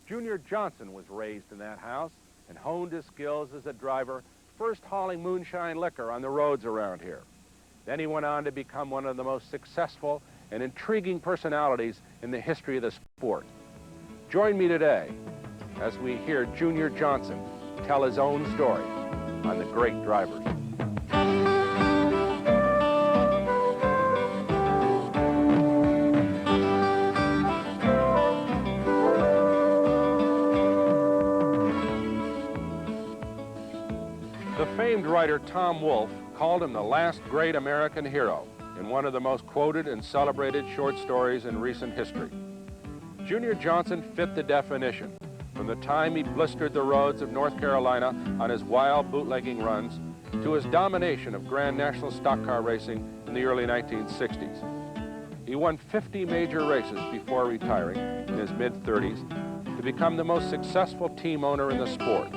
Junior Johnson was raised in that house and honed his skills as a driver, first hauling moonshine liquor on the roads around here. Then he went on to become one of the most successful and intriguing personalities in the history of the sport. Join me today as we hear Junior Johnson tell his own story on The Great Drivers. The famed writer Tom Wolfe called him the last great American hero in one of the most quoted and celebrated short stories in recent history. Junior Johnson fit the definition from the time he blistered the roads of North Carolina on his wild bootlegging runs to his domination of Grand National stock car racing in the early 1960s. He won 50 major races before retiring in his mid-30s to become the most successful team owner in the sport.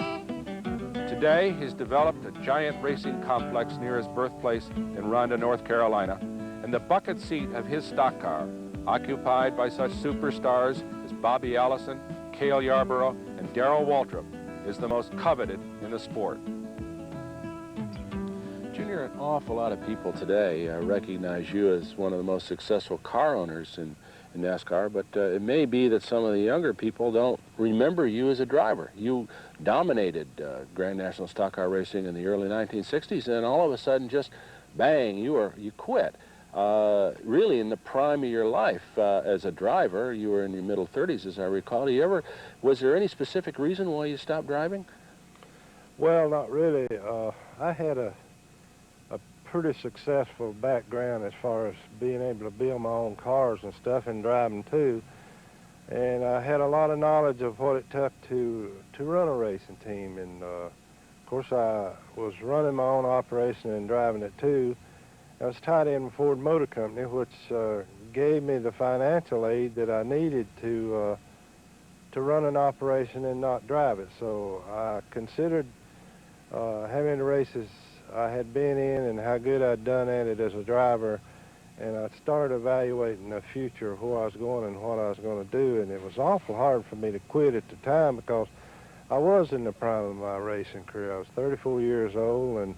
Today, he's developed a giant racing complex near his birthplace in Rhonda, North Carolina, and the bucket seat of his stock car, occupied by such superstars as Bobby Allison, Cale Yarborough, and Darrell Waltrip, is the most coveted in the sport. Junior, an awful lot of people today recognize you as one of the most successful car owners in NASCAR, but it may be that some of the younger people don't remember you as a driver. You dominated Grand National stock car racing in the early 1960s, and all of a sudden, just bang, you quit. Really in the prime of your life as a driver. You were in your middle 30s, as I recall. Was there any specific reason why you stopped driving? Well, not really. I had a pretty successful background as far as being able to build my own cars and stuff and driving too. And I had a lot of knowledge of what it took to run a racing team. And of course I was running my own operation and driving it too. I was tied in with Ford Motor Company, which gave me the financial aid that I needed to run an operation and not drive it. So I considered how many races I had been in and how good I'd done at it as a driver, and I started evaluating the future of where I was going and what I was going to do. And it was awful hard for me to quit at the time because I was in the prime of my racing career. I was 34 years old, and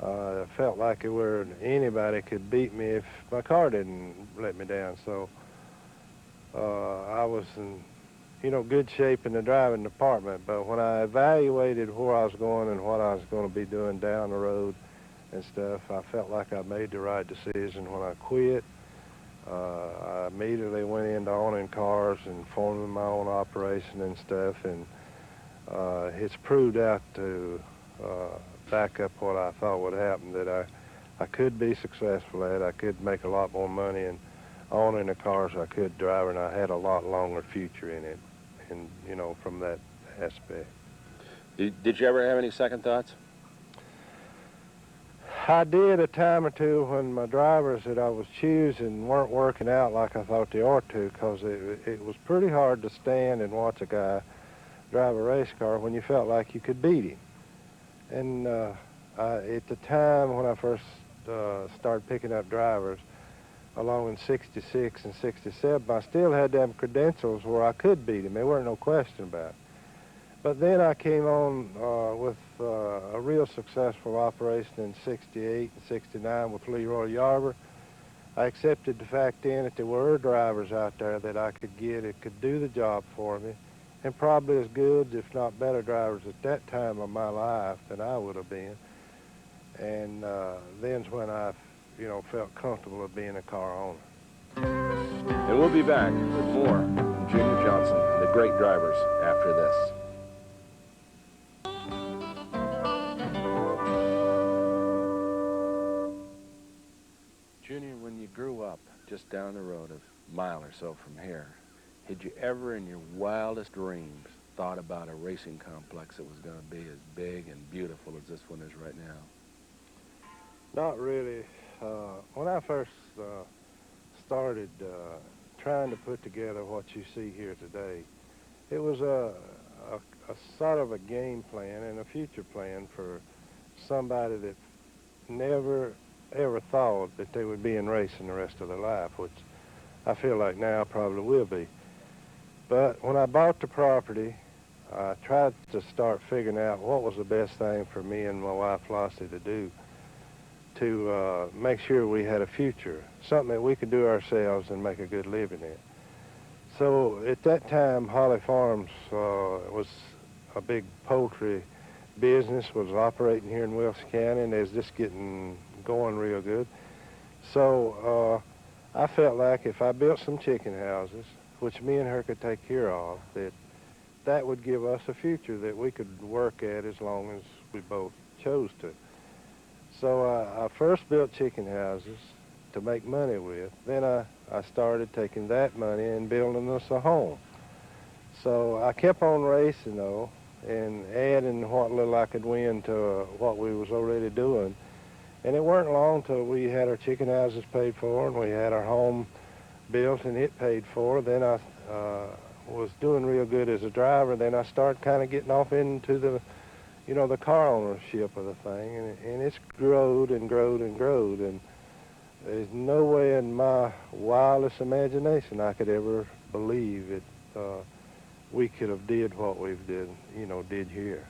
I felt like anybody could beat me if my car didn't let me down. So I was in good shape in the driving department. But when I evaluated where I was going and what I was going to be doing down the road and stuff, I felt like I made the right decision when I quit. I immediately went into owning cars and forming my own operation and stuff, and it's proved out to back up what I thought would happen, that I could be successful at. I could make a lot more money and owning the cars I could drive, and I had a lot longer future in it, and from that aspect. Did you ever have any second thoughts? I did a time or two when my drivers that I was choosing weren't working out like I thought they ought to, because it was pretty hard to stand and watch a guy drive a race car when you felt like you could beat him. And at the time when I first started picking up drivers, along in 66 and 67, I still had them credentials where I could beat him. There weren't no question about it. But then I came on with a real successful operation in 68 and 69 with Leroy Yarber. I accepted the fact then that there were drivers out there that I could get that could do the job for me, and probably as good, if not better drivers at that time of my life than I would have been. And then's when I felt comfortable of being a car owner. And we'll be back with more from Junior Johnson and The Great Drivers after this. Junior, when you grew up just down the road a mile or so from here, had you ever in your wildest dreams thought about a racing complex that was going to be as big and beautiful as this one is right now? Not really. When I first started trying to put together what you see here today, it was a sort of a game plan and a future plan for somebody that never ever thought that they would be in racing the rest of their life, which I feel like now probably will be. But when I bought the property, I tried to start figuring out what was the best thing for me and my wife Flossie to do to make sure we had a future, something that we could do ourselves and make a good living in. So at that time, Holly Farms was a big poultry business, was operating here in Wilson County, and it was just getting going real good. So I felt like if I built some chicken houses, which me and her could take care of, that would give us a future that we could work at as long as we both chose to. So I first built chicken houses to make money with. Then I started taking that money and building us a home. So I kept on racing, though, and adding what little I could win to what we was already doing. And it weren't long till we had our chicken houses paid for and we had our home built and it paid for. Then I was doing real good as a driver. Then I started kind of getting off into the, the car ownership of the thing, and it's growed and growed and growed. And there's no way in my wildest imagination I could ever believe that we could have did what we've did here.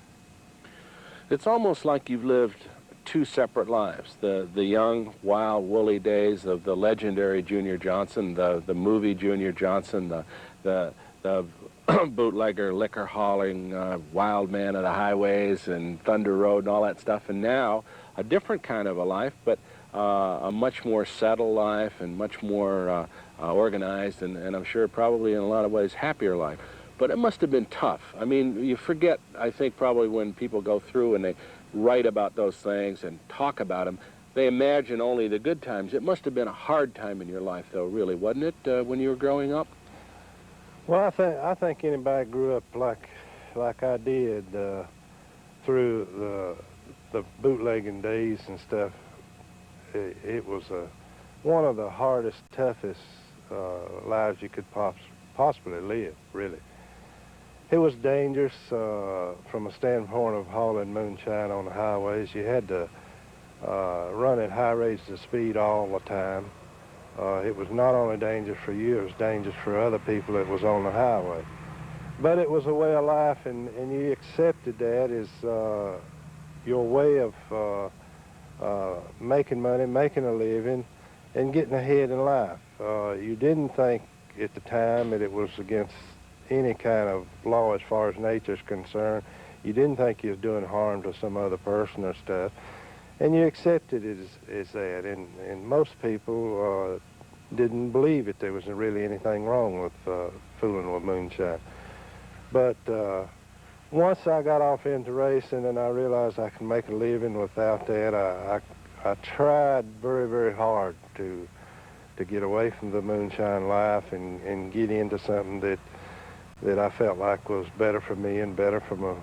It's almost like you've lived two separate lives, the young, wild, woolly days of the legendary Junior Johnson, the movie Junior Johnson, the bootlegger, liquor hauling, wild man of the highways and Thunder Road and all that stuff, and now a different kind of a life, but a much more settled life and much more organized, and I'm sure probably in a lot of ways happier life. But it must have been tough. I mean, you forget, I think, probably when people go through and they write about those things and talk about them, they imagine only the good times. It must have been a hard time in your life, though, really, wasn't it, when you were growing up? Well, I think anybody grew up like I did through the bootlegging days and stuff. It was one of the hardest, toughest lives you could possibly live, really. It was dangerous from a standpoint of hauling moonshine on the highways. You had to run at high rates of speed all the time. It was not only dangerous for you, it was dangerous for other people that was on the highway. But it was a way of life, and you accepted that as your way of making money, making a living, and getting ahead in life. You didn't think at the time that it was against any kind of law as far as nature's concerned. You didn't think you was doing harm to some other person or stuff, and you accepted it as that. And most people didn't believe that there was really anything wrong with fooling with moonshine. But once I got off into racing and I realized I could make a living without that, I tried very, very hard to get away from the moonshine life and get into something that I felt like was better for me and better for my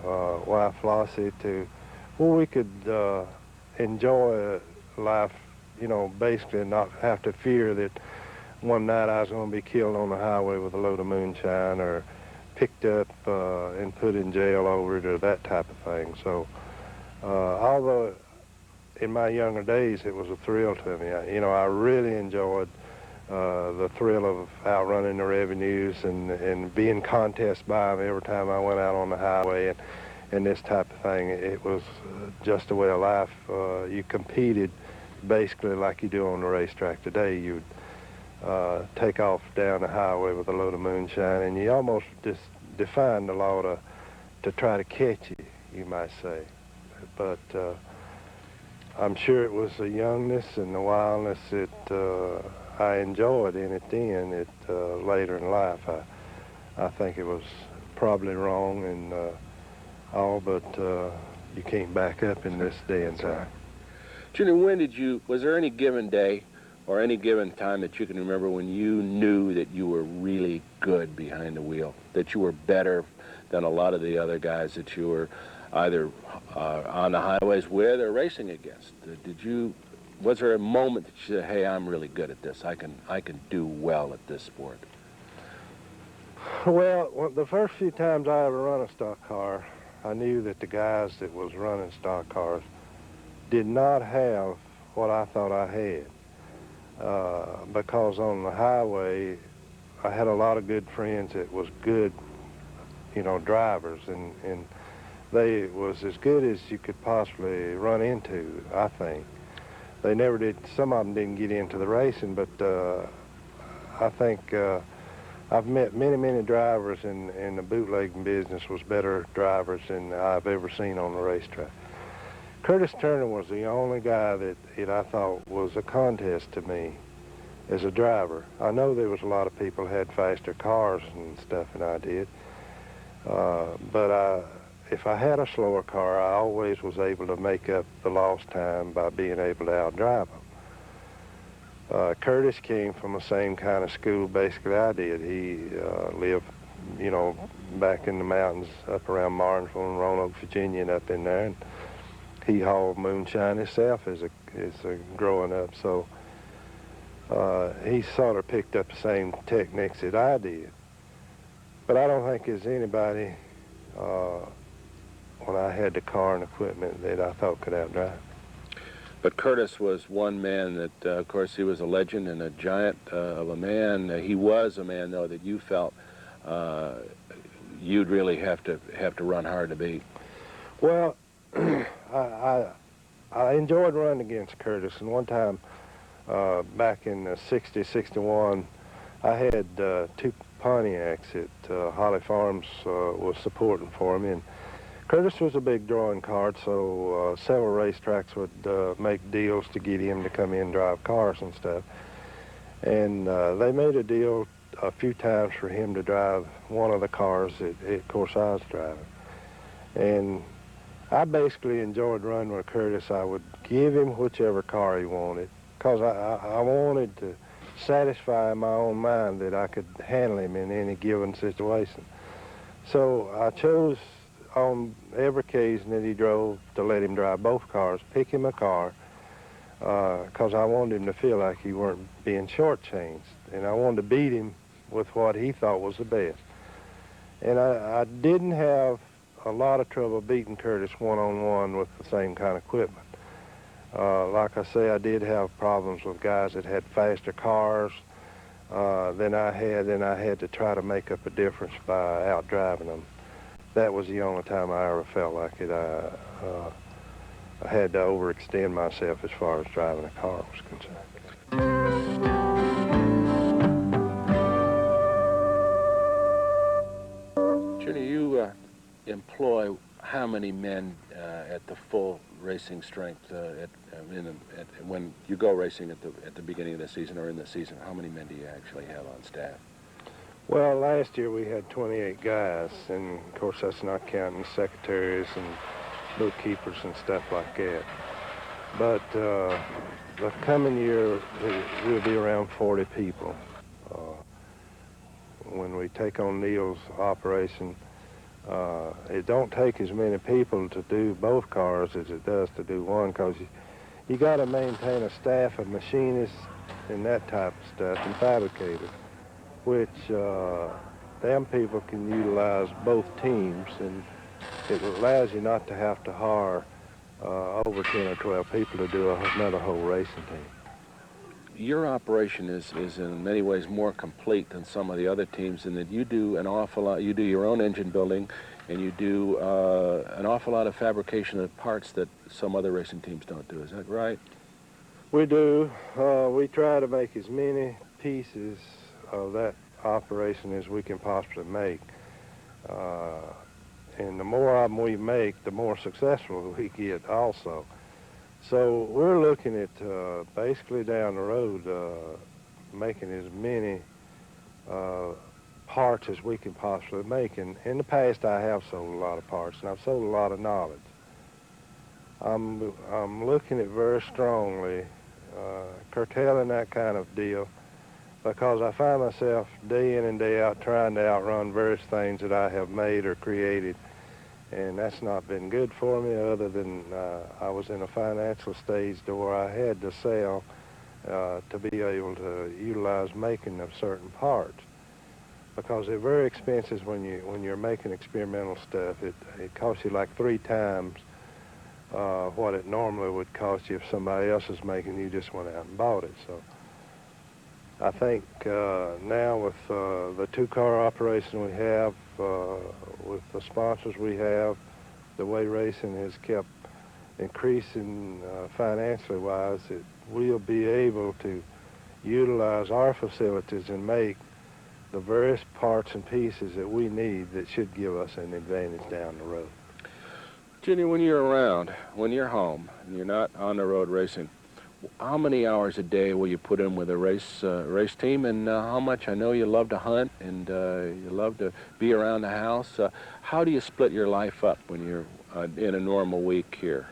wife Flossie, where we could enjoy life, basically, and not have to fear that one night I was going to be killed on the highway with a load of moonshine or picked up and put in jail over it or that type of thing. So although in my younger days it was a thrill to me, I really enjoyed the thrill of outrunning the revenues and being contest by them every time I went out on the highway and this type of thing. It was just a way of life. You competed basically like you do on the racetrack today. You'd take off down the highway with a load of moonshine, and you almost just defied the law to try to catch you might say. But I'm sure it was the youngness and the wildness that I enjoyed in it then. Later in life, I think it was probably wrong and all, but you can't back up in this day and time. Junior, was there any given day or any given time that you can remember when you knew that you were really good behind the wheel, that you were better than a lot of the other guys that you were either on the highways with or racing against? Was there a moment that you said, hey, I'm really good at this, I can do well at this sport? Well, the first few times I ever run a stock car, I knew that the guys that was running stock cars did not have what I thought I had. Because on the highway, I had a lot of good friends that was good, you know, drivers, and they was as good as you could possibly run into, I think. They never did, some of them didn't get into the racing, but I think I've met many drivers in the bootlegging business was better drivers than I've ever seen on the racetrack. Curtis Turner was the only guy that I thought was a contest to me as a driver. I know there was a lot of people had faster cars and stuff than I did, but if I had a slower car, I always was able to make up the lost time by being able to outdrive them. Curtis came from the same kind of school basically I did. He lived, you know, back in the mountains up around Martinsville and Roanoke, Virginia, and up in there. And he hauled moonshine himself as a growing up, so he sort of picked up the same techniques that I did. But I don't think there's anybody when I had the car and equipment that I thought could outdrive. But Curtis was one man that, of course, he was a legend and a giant of a man. He was a man, though, that you felt you'd really have to run hard to beat. Well, I enjoyed running against Curtis, and one time back in '60, '61, I had two Pontiacs that Holly Farms was supporting for me, and Curtis was a big drawing card, so several racetracks would make deals to get him to come in and drive cars and stuff. And they made a deal a few times for him to drive one of the cars that, of course, I was driving. And I basically enjoyed running with Curtis. I would give him whichever car he wanted, because I wanted to satisfy my own mind that I could handle him in any given situation. So I chose on every occasion that he drove to let him drive both cars, pick him a car, because I wanted him to feel like he weren't being shortchanged, and I wanted to beat him with what he thought was the best. And I didn't have a lot of trouble beating Curtis one-on-one with the same kind of equipment. Like I say, I did have problems with guys that had faster cars than I had, and I had to try to make up a difference by outdriving them. That was the only time I ever felt like it. I had to overextend myself as far as driving a car was concerned. Junior, you employ how many men at the full racing strength when you go racing at the beginning of the season or in the season? How many men do you actually have on staff? Well, last year we had 28 guys, and of course that's not counting secretaries and bookkeepers and stuff like that. But the coming year we'll be around 40 people. When we take on Neil's operation, it don't take as many people to do both cars as it does to do one, because you got to maintain a staff of machinists and that type of stuff, and fabricators, which them people can utilize both teams, and it allows you not to have to hire over 10 or 12 people to do another whole racing team. Your operation is in many ways more complete than some of the other teams in that you do an awful lot. You do your own engine building, and you do an awful lot of fabrication of parts that some other racing teams don't do. Is that right? We do. We try to make as many pieces of that operation as we can possibly make. And the more of them we make, the more successful we get also. So we're looking at basically down the road making as many parts as we can possibly make. And in the past I have sold a lot of parts, and I've sold a lot of knowledge. I'm looking at very strongly curtailing that kind of deal, because I find myself day in and day out trying to outrun various things that I have made or created, and that's not been good for me, other than I was in a financial stage to where I had to sell to be able to utilize making of certain parts, because they're very expensive when you're making experimental stuff. It costs you like 3 times what it normally would cost you if somebody else is making, you just went out and bought it. So I think now with the two-car operation we have, with the sponsors we have, the way racing has kept increasing financially wise, we'll be able to utilize our facilities and make the various parts and pieces that we need that should give us an advantage down the road. Junior, when you're around, when you're home, and you're not on the road racing, how many hours a day will you put in with a race team, and how much? I know you love to hunt and you love to be around the house. How do you split your life up when you're in a normal week here?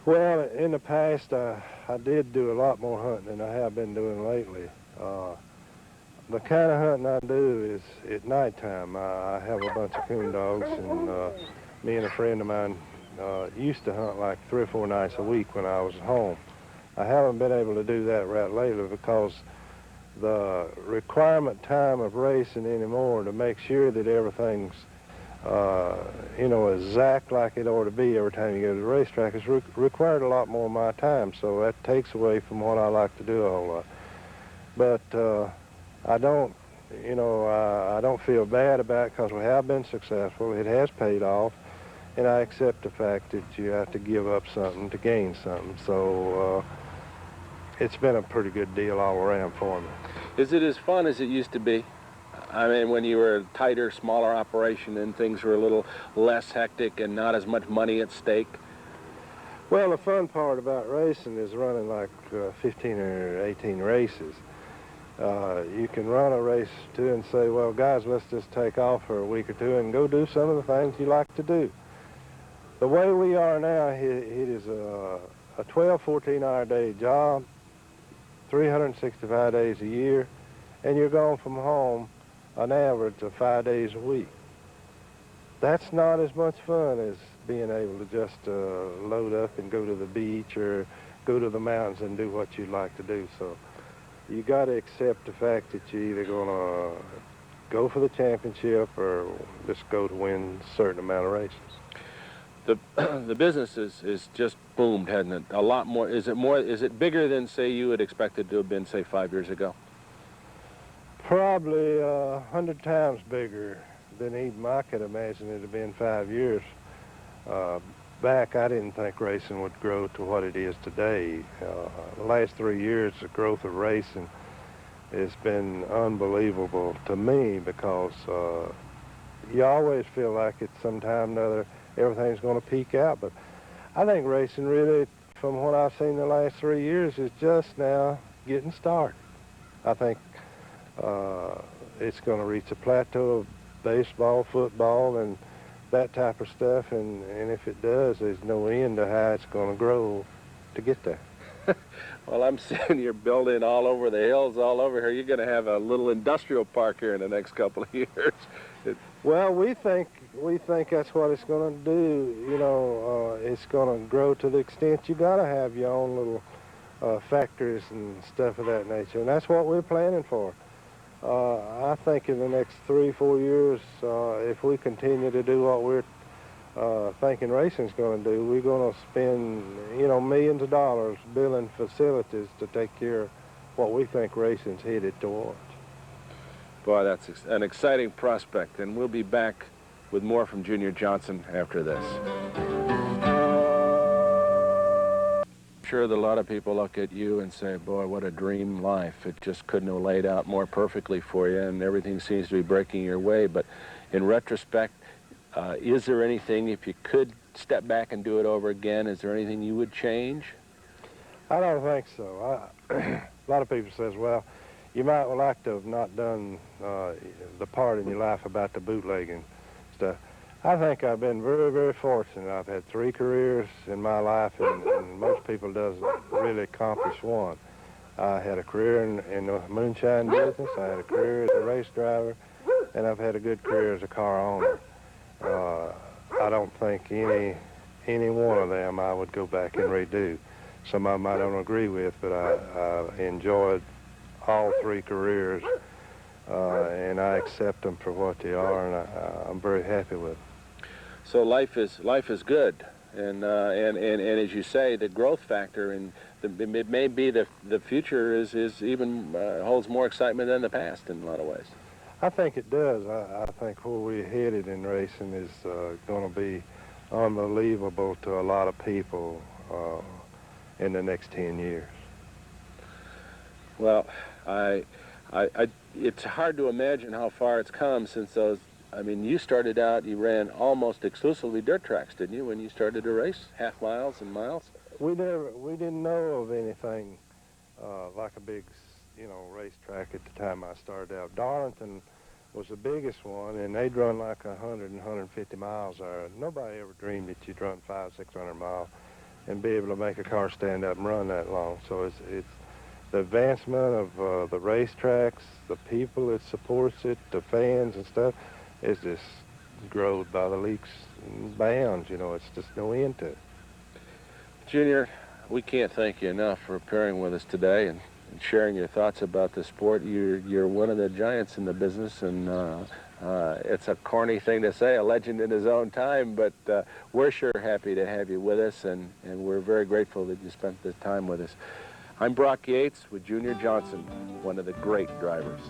Well, in the past, I did do a lot more hunting than I have been doing lately. The kind of hunting I do is at nighttime. I have a bunch of coon dogs, and me and a friend of mine used to hunt like 3 or 4 nights a week when I was home. I haven't been able to do that right lately because the requirement time of racing anymore to make sure that everything's you know, exact like it ought to be every time you go to the racetrack has required a lot more of my time, so that takes away from what I like to do a whole lot. But I don't, you know, I don't feel bad about it because we have been successful. It has paid off, and I accept the fact that you have to give up something to gain something. So it's been a pretty good deal all around for me. Is it as fun as it used to be? I mean, when you were a tighter, smaller operation and things were a little less hectic and not as much money at stake? Well, the fun part about racing is running like 15 or 18 races. You can run a race too and say, well, guys, let's just take off for a week or two and go do some of the things you like to do. The way we are now, it is a 12, 14-hour day job, 365 days a year, and you're gone from home an average of 5 days a week. That's not as much fun as being able to just load up and go to the beach or go to the mountains and do what you'd like to do. So you got to accept the fact that you're either going to go for the championship or just go to win a certain amount of races. The business is just boomed, hasn't it? A lot more. Is it bigger than, say, you had expected to have been, say, 5 years ago? Probably 100 times bigger than even I could imagine it had been 5 years. Back, I didn't think racing would grow to what it is today. The last 3 years, the growth of racing has been unbelievable to me because you always feel like at some time or another everything's going to peak out. But I think racing really, from what I've seen the last 3 years, is just now getting started. I think it's going to reach a plateau of baseball, football, and that type of stuff, and if it does, there's no end to how it's going to grow to get there. Well, I'm seeing you're building all over the hills, all over here. You're going to have a little industrial park here in the next couple of years. Well, we think that's what it's going to do. You know, it's going to grow to the extent you got to have your own little factories and stuff of that nature, and that's what we're planning for. I think in the next 3 or 4 years, if we continue to do what we're thinking racing's going to do, we're going to spend, you know, millions of dollars building facilities to take care of what we think racing's headed towards. Boy, that's an exciting prospect, and we'll be back with more from Junior Johnson after this. I'm sure that a lot of people look at you and say, boy, what a dream life. It just couldn't have laid out more perfectly for you, and everything seems to be breaking your way. But in retrospect, is there anything, if you could step back and do it over again, is there anything you would change? I don't think so. A lot of people says, well, you might like to have not done the part in your life about the bootlegging stuff. I think I've been very, very fortunate. I've had 3 careers in my life, and most people doesn't really accomplish one. I had a career in the moonshine business, I had a career as a race driver, and I've had a good career as a car owner. I don't think any one of them I would go back and redo. Some of them I don't agree with, but I enjoyed all 3 careers, and I accept them for what they are, and I'm very happy with them. So life is good. And as you say, the growth factor, and it may be the future is even holds more excitement than the past in a lot of ways. I think it does. I think where we're headed in racing is going to be unbelievable to a lot of people in the next 10 years. Well, it's hard to imagine how far it's come since those. I mean, you started out, you ran almost exclusively dirt tracks, didn't you, when you started to race, half miles and miles? We didn't know of anything like a big, racetrack at the time I started out. Darlington was the biggest one, and they'd run like 100 and 150 miles there. Nobody ever dreamed that you'd run 500-600 miles and be able to make a car stand up and run that long. So it's the advancement of the racetracks, the people that supports it, the fans and stuff, is just growth by the leaps and bounds. It's just no end to it. Junior, we can't thank you enough for appearing with us today and sharing your thoughts about the sport. You're one of the giants in the business, and it's a corny thing to say, a legend in his own time, but we're sure happy to have you with us, and we're very grateful that you spent this time with us. I'm Brock Yates with Junior Johnson, one of the great drivers.